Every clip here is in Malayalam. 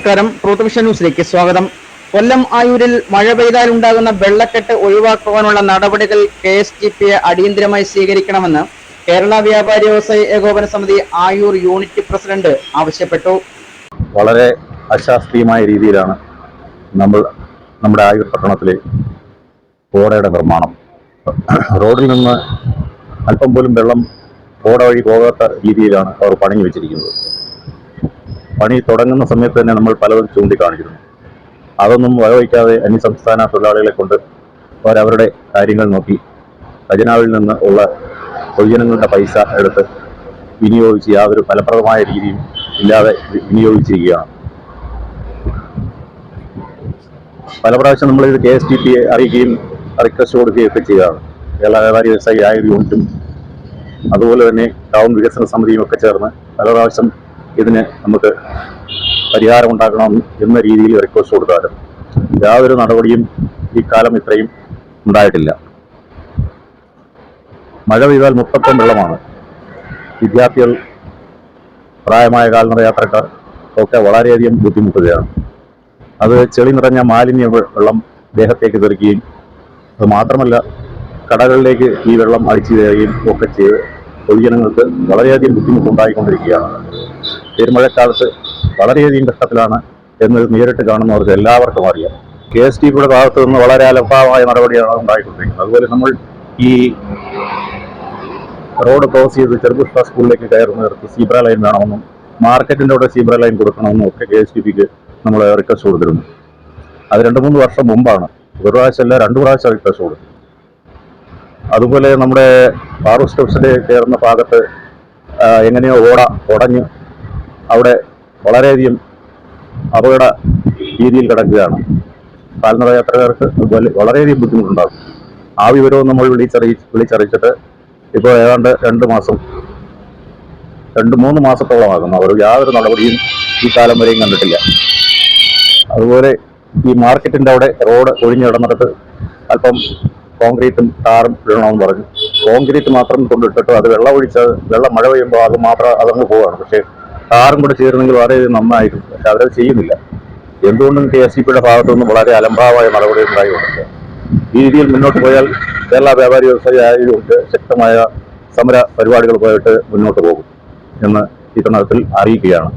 നമസ്കാരം. ട്രൂത്ത് വിഷൻ ന്യൂസിലേക്ക് സ്വാഗതം. കൊല്ലം ആയൂരിൽ മഴ പെയ്താൽ ഉണ്ടാകുന്ന വെള്ളക്കെട്ട് ഒഴിവാക്കുവാനുള്ള നടപടികൾ KSTP അടിയന്തരമായി സ്വീകരിക്കണമെന്ന് കേരള വ്യാപാരി വ്യവസായ ഏകോപന സമിതി ആയൂർ യൂണിറ്റ് പ്രസിഡന്റ് ആവശ്യപ്പെട്ടു. വളരെ അശാസ്ത്രീയമായ രീതിയിലാണ് നമ്മുടെ ആയൂർ പട്ടണത്തിലെ ഓടയുടെ നിർമ്മാണം. റോഡിൽ നിന്ന് അല്പം പോലും വെള്ളം ഓട വഴി പോകാത്ത രീതിയിലാണ് അവർ പണി വെച്ചിരിക്കുന്നത്. പണി തുടങ്ങുന്ന സമയത്ത് തന്നെ നമ്മൾ പലതും ചൂണ്ടിക്കാണിച്ചിരുന്നു. അതൊന്നും വകവയ്ക്കാതെ അന്യസംസ്ഥാന തൊഴിലാളികളെ കൊണ്ട് അവരവരുടെ കാര്യങ്ങൾ നോക്കി ഖജനാവിൽ നിന്ന് ഉള്ള പൊതുജനങ്ങളുടെ പൈസ എടുത്ത് വിനിയോഗിച്ച് യാതൊരു ഫലപ്രദമായ രീതിയും ഇല്ലാതെ വിനിയോഗിച്ചിരിക്കുകയാണ്. പല പ്രാവശ്യം നമ്മളിത് KSTP അറിയിക്കുകയും റിക്വസ്റ്റ് കൊടുക്കുകയൊക്കെ ചെയ്യുകയാണ്. കേരള വ്യാപാരി വ്യവസായി ആയൂർ യൂണിറ്റും അതുപോലെ തന്നെ ടൗൺ വികസന സമിതിയും ഒക്കെ ചേർന്ന് പല പ്രാവശ്യം ഇതിന് നമുക്ക് പരിഹാരം ഉണ്ടാക്കണം എന്ന രീതിയിൽ റിക്വസ്റ്റ് കൊടുത്താലും യാതൊരു നടപടിയും ഈ കാലം ഇത്രയും ഉണ്ടായിട്ടില്ല. മഴ പെയ്താൽ മൊത്തം വെള്ളമാണ്. വിദ്യാർത്ഥികൾ, പ്രായമായ കാൽനട യാത്രക്കാർ ഒക്കെ വളരെയധികം ബുദ്ധിമുട്ടുകയാണ്. അത് ചെളി നിറഞ്ഞ മാലിന്യ വെള്ളം ദേഹത്തേക്ക് തെറിക്കുകയും അത് മാത്രമല്ല കടകളിലേക്ക് ഈ വെള്ളം അടിച്ചു കയറുകയും ഒക്കെ ചെയ്ത് പൊതുജനങ്ങൾക്ക് വളരെയധികം ബുദ്ധിമുട്ടുണ്ടായിക്കൊണ്ടിരിക്കുകയാണ്. പെരുമഴക്കാലത്ത് വളരെയധികം കഷ്ടത്തിലാണ് എന്ന് നേരിട്ട് കാണുന്നവർക്ക് എല്ലാവർക്കും അറിയാം. KSTPയുടെ ഭാഗത്തു നിന്ന് വളരെ അലംഭാവമായ നടപടിയാണ് ഉണ്ടായിക്കൊണ്ടിരിക്കുന്നത്. അതുപോലെ നമ്മൾ ഈ റോഡ് ക്രോസ് ചെയ്ത് ചെറുപുഷ്പ സ്കൂളിലേക്ക് കയറുന്നവർക്ക് സീബ്ര ലൈൻ വേണമെന്നും മാർക്കറ്റിൻ്റെ അവിടെ സീബ്ര ലൈൻ കൊടുക്കണമെന്നും ഒക്കെ KSTPക്ക് നമ്മൾ റിക്വസ്റ്റ് കൊടുത്തിരുന്നു. അത് 2-3 വർഷം മുമ്പാണ്. ഒരു പ്രാവശ്യമല്ല 2 പ്രാവശ്യം റിക്വസ്റ്റ് കൊടുത്തു. അതുപോലെ നമ്മുടെ ഫാറൂഖ് സ്റ്റെപ്സിൻ്റെ കയറുന്ന ഭാഗത്ത് എങ്ങനെയോ ഓട ഉടഞ്ഞ് അവിടെ വളരെയധികം അപകട രീതിയിൽ കിടക്കുകയാണ്. കാൽനട യാത്രക്കാർക്ക് വളരെയധികം ബുദ്ധിമുട്ടുണ്ടാകും. ആ വിവരവും നമ്മൾ വിളിച്ചറിയിച്ചിട്ട് ഇപ്പോൾ ഏതാണ്ട് 2-3 മാസത്തോളമാകുന്നു. അവർ യാതൊരു നടപടിയും ഈ കാലം വരെയും കണ്ടിട്ടില്ല. അതുപോലെ ഈ മാർക്കറ്റിൻ്റെ അവിടെ റോഡ് ഒഴിഞ്ഞു കിടന്നിടത്ത് അല്പം കോൺക്രീറ്റും ടാറും ഇടണമെന്ന് പറഞ്ഞു. കോൺക്രീറ്റ് മാത്രം കൊണ്ടിട്ടിട്ട് അത് വെള്ളം മഴ പെയ്യുമ്പോൾ അത് മാത്രം അതങ്ങ് പോവുകയാണ്. പക്ഷേ ടാറും കൂടെ ചേരുന്നെങ്കിൽ വളരെ നന്നായിരുന്നു. പക്ഷെ അവരത് ചെയ്യുന്നില്ല. എന്തുകൊണ്ടും KSTPയുടെ ഭാഗത്തുനിന്ന് വളരെ അലംഭാവമായ നടപടി ഉണ്ടായിട്ടുണ്ട്. ഈ രീതിയിൽ മുന്നോട്ട് പോയാൽ കേരള വ്യാപാരി വ്യവസായി ആയതുകൊണ്ട് ശക്തമായ സമര പരിപാടികളുമായിട്ട് മുന്നോട്ട് പോകും എന്ന് ഈ തരണത്തിൽ അറിയിക്കുകയാണ്.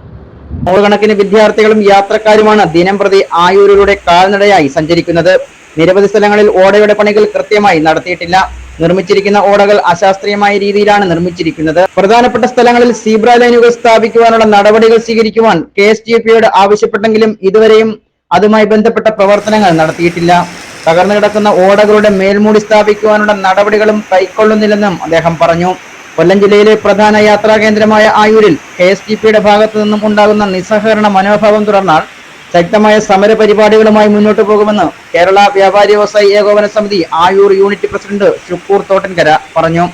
നൂറുകണക്കിന് വിദ്യാർത്ഥികളും യാത്രക്കാരുമാണ് ദിനംപ്രതി ആയൂരിലൂടെ കാൽനടയായി സഞ്ചരിക്കുന്നത്. നിരവധി സ്ഥലങ്ങളിൽ ഓടയുടെ പണികൾ കൃത്യമായി നടത്തിയിട്ടില്ല. നിർമ്മിച്ചിരിക്കുന്ന ഓടകൾ അശാസ്ത്രീയമായ രീതിയിലാണ് നിർമ്മിച്ചിരിക്കുന്നത്. പ്രധാനപ്പെട്ട സ്ഥലങ്ങളിൽ സീബ്ര ലൈനുകൾ സ്ഥാപിക്കുവാനുള്ള നടപടികൾ സ്വീകരിക്കുവാൻ KSTPയോട് ആവശ്യപ്പെട്ടെങ്കിലും ഇതുവരെയും അതുമായി ബന്ധപ്പെട്ട പ്രവർത്തനങ്ങൾ നടത്തിയിട്ടില്ല. തകർന്നു കിടക്കുന്ന ഓടകളുടെ മേൽമൂടി സ്ഥാപിക്കുവാനുള്ള നടപടികളും കൈക്കൊള്ളുന്നില്ലെന്നും അദ്ദേഹം പറഞ്ഞു. കൊല്ലം ജില്ലയിലെ പ്രധാന യാത്രാ കേന്ദ്രമായ ആയൂരിൽ KSTPയുടെ ഭാഗത്തു നിന്നും ഉണ്ടാകുന്ന നിസ്സഹകരണ മനോഭാവം തുടർന്നാൽ ശക്തമായ സമര പരിപാടികളുമായി മുന്നോട്ട് പോകുമെന്ന് കേരള വ്യാപാരി വ്യവസായി ഏകോപന സമിതി ആയൂർ യൂണിറ്റ് പ്രസിഡന്റ് ഷുക്കൂർ തോട്ടൻകര പറഞ്ഞു.